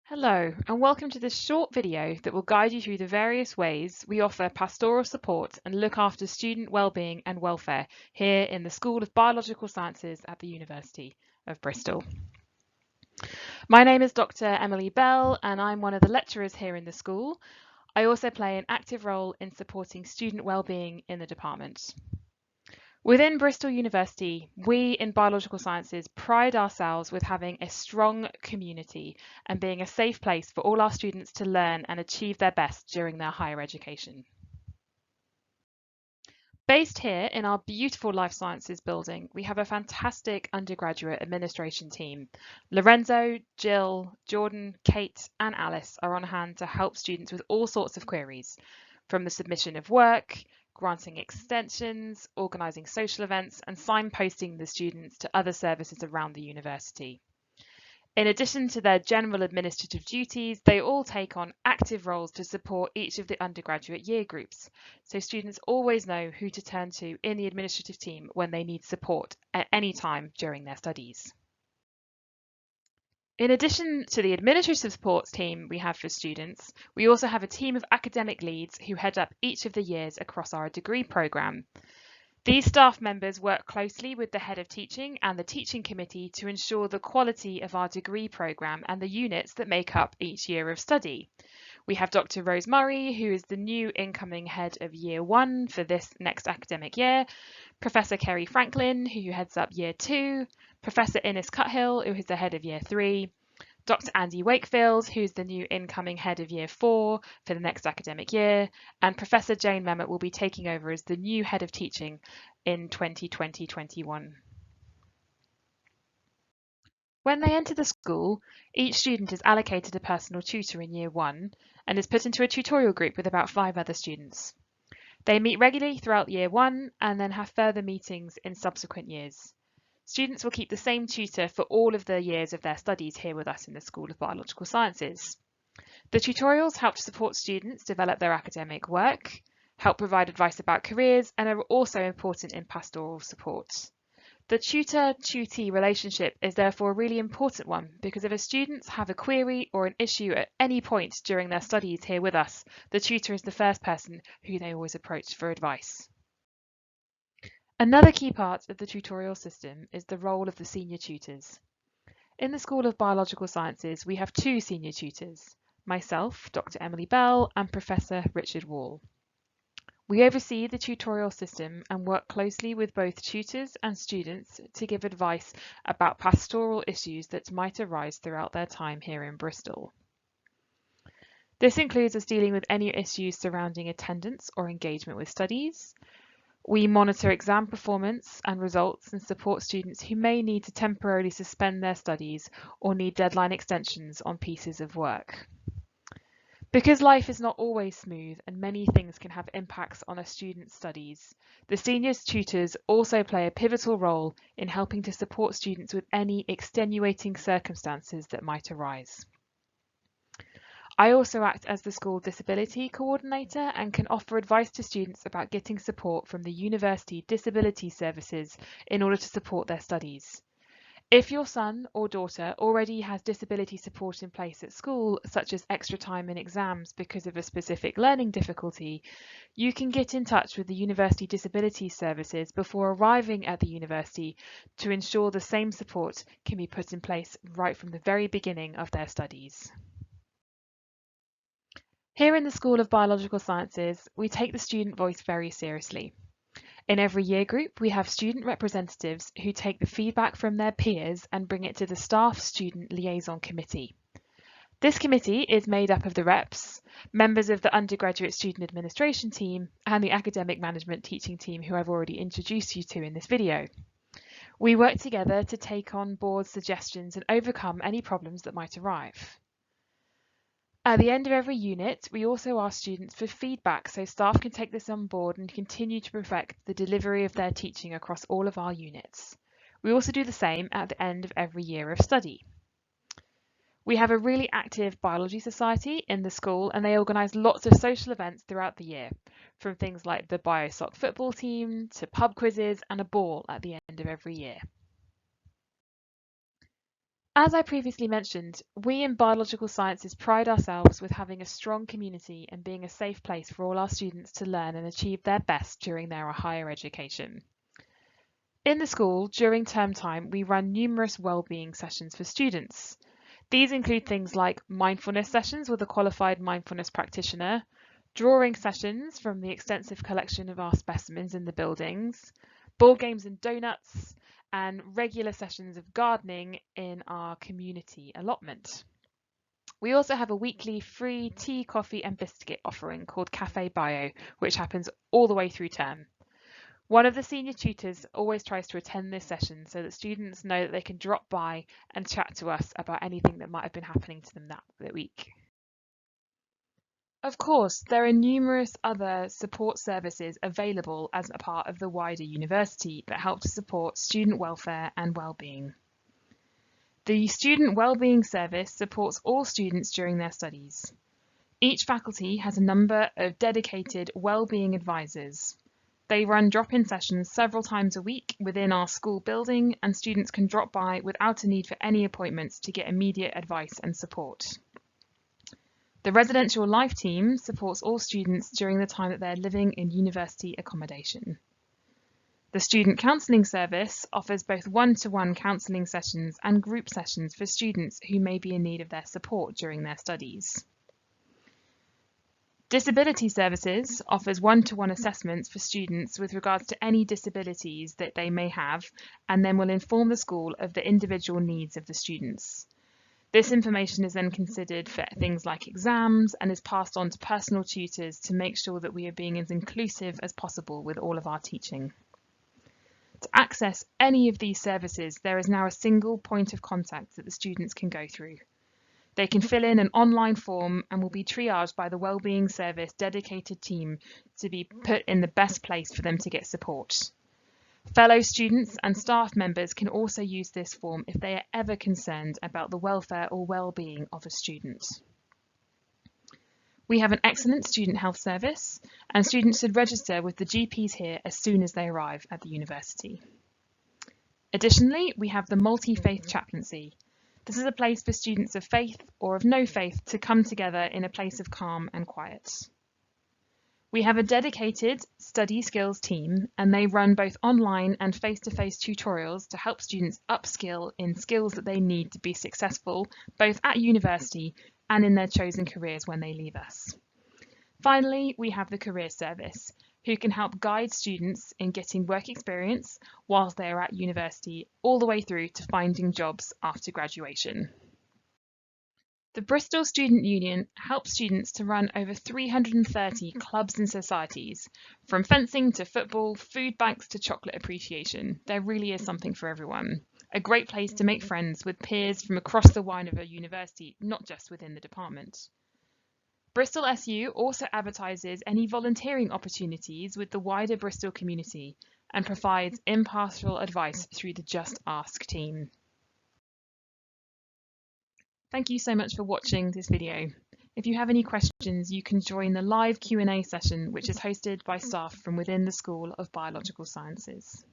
Hello, and welcome to this short video that will guide you through the various ways we offer pastoral support and look after student wellbeing and welfare here in the School of Biological Sciences at the University of Bristol. My name is Dr. Emily Bell, and I'm one of the lecturers here in the school. I also play an active role in supporting student wellbeing in the department. Within Bristol University, we in biological sciences pride ourselves with having a strong community and being a safe place for all our students to learn and achieve their best during their higher education. Based here in our beautiful life sciences building, we have a fantastic undergraduate administration team. Lorenzo, Jill, Jordan, Kate, and Alice are on hand to help students with all sorts of queries, from the submission of work, granting extensions, organising social events, and signposting the students to other services around the university. In addition to their general administrative duties, they all take on active roles to support each of the undergraduate year groups, so students always know who to turn to in the administrative team when they need support at any time during their studies. In addition to the administrative support team we have for students, we also have a team of academic leads who head up each of the years across our degree programme. These staff members work closely with the head of teaching and the teaching committee to ensure the quality of our degree programme and the units that make up each year of study. We have Dr. Rose Murray, who is the new incoming head of Year 1 for this next academic year, Professor Kerry Franklin, who heads up Year 2, Professor Innes Cuthill, who is the head of Year 3, Dr. Andy Wakefield, who's the new incoming head of Year 4 for the next academic year, and Professor Jane Memmott will be taking over as the new head of teaching in 2020-21. When they enter the school, each student is allocated a personal tutor in Year 1 and is put into a tutorial group with about 5 other students. They meet regularly throughout Year 1 and then have further meetings in subsequent years. Students will keep the same tutor for all of the years of their studies here with us in the School of Biological Sciences. The tutorials help to support students develop their academic work, help provide advice about careers, and are also important in pastoral support. The tutor-tutee relationship is therefore a really important one because if students have a query or an issue at any point during their studies here with us, the tutor is the first person who they always approach for advice. Another key part of the tutorial system is the role of the senior tutors. In the School of Biological Sciences, we have 2 senior tutors, myself, Dr. Emily Bell, and Professor Richard Wall. We oversee the tutorial system and work closely with both tutors and students to give advice about pastoral issues that might arise throughout their time here in Bristol. This includes us dealing with any issues surrounding attendance or engagement with studies. We monitor exam performance and results and support students who may need to temporarily suspend their studies or need deadline extensions on pieces of work. Because life is not always smooth and many things can have impacts on a student's studies, the seniors tutors also play a pivotal role in helping to support students with any extenuating circumstances that might arise. I also act as the school disability coordinator and can offer advice to students about getting support from the university disability services in order to support their studies. If your son or daughter already has disability support in place at school, such as extra time in exams because of a specific learning difficulty, you can get in touch with the university disability services before arriving at the university to ensure the same support can be put in place right from the very beginning of their studies. Here in the School of Biological Sciences, we take the student voice very seriously. In every year group, we have student representatives who take the feedback from their peers and bring it to the Staff-Student Liaison Committee. This committee is made up of the reps, members of the undergraduate student administration team, and the academic management teaching team who I've already introduced you to in this video. We work together to take on board suggestions and overcome any problems that might arrive. At the end of every unit, we also ask students for feedback so staff can take this on board and continue to perfect the delivery of their teaching across all of our units. We also do the same at the end of every year of study. We have a really active biology society in the school and they organise lots of social events throughout the year, from things like the BioSoc football team to pub quizzes and a ball at the end of every year. As I previously mentioned, we in biological sciences pride ourselves with having a strong community and being a safe place for all our students to learn and achieve their best during their higher education. In the school, during term time, we run numerous wellbeing sessions for students. These include things like mindfulness sessions with a qualified mindfulness practitioner, drawing sessions from the extensive collection of our specimens in the buildings, ball games and donuts, and regular sessions of gardening in our community allotment. We also have a weekly free tea, coffee and biscuit offering called Cafe Bio, which happens all the way through term. One of the senior tutors always tries to attend this session so that students know that they can drop by and chat to us about anything that might have been happening to them that week. Of course, there are numerous other support services available as a part of the wider university that help to support student welfare and well-being. The Student Wellbeing Service supports all students during their studies. Each faculty has a number of dedicated wellbeing advisors. They run drop-in sessions several times a week within our school building, and students can drop by without a need for any appointments to get immediate advice and support. The Residential Life Team supports all students during the time that they're living in university accommodation. The Student Counselling Service offers both one-to-one counselling sessions and group sessions for students who may be in need of their support during their studies. Disability Services offers one-to-one assessments for students with regards to any disabilities that they may have, and then will inform the school of the individual needs of the students. This information is then considered for things like exams and is passed on to personal tutors to make sure that we are being as inclusive as possible with all of our teaching. To access any of these services, there is now a single point of contact that the students can go through. They can fill in an online form and will be triaged by the Wellbeing Service dedicated team to be put in the best place for them to get support. Fellow students and staff members can also use this form if they are ever concerned about the welfare or well-being of a student. We have an excellent student health service, and students should register with the GPs here as soon as they arrive at the university. Additionally, we have the multi-faith chaplaincy. This is a place for students of faith or of no faith to come together in a place of calm and quiet. We have a dedicated study skills team, and they run both online and face-to-face tutorials to help students upskill in skills that they need to be successful both at university and in their chosen careers when they leave us. Finally, we have the Career Service, who can help guide students in getting work experience whilst they are at university, all the way through to finding jobs after graduation. The Bristol Student Union helps students to run over 330 clubs and societies, from fencing to football, food banks to chocolate appreciation. There really is something for everyone. A great place to make friends with peers from across the wide of a university, not just within the department. Bristol SU also advertises any volunteering opportunities with the wider Bristol community and provides impartial advice through the Just Ask team. Thank you so much for watching this video. If you have any questions, you can join the live Q&A session, which is hosted by staff from within the School of Biological Sciences.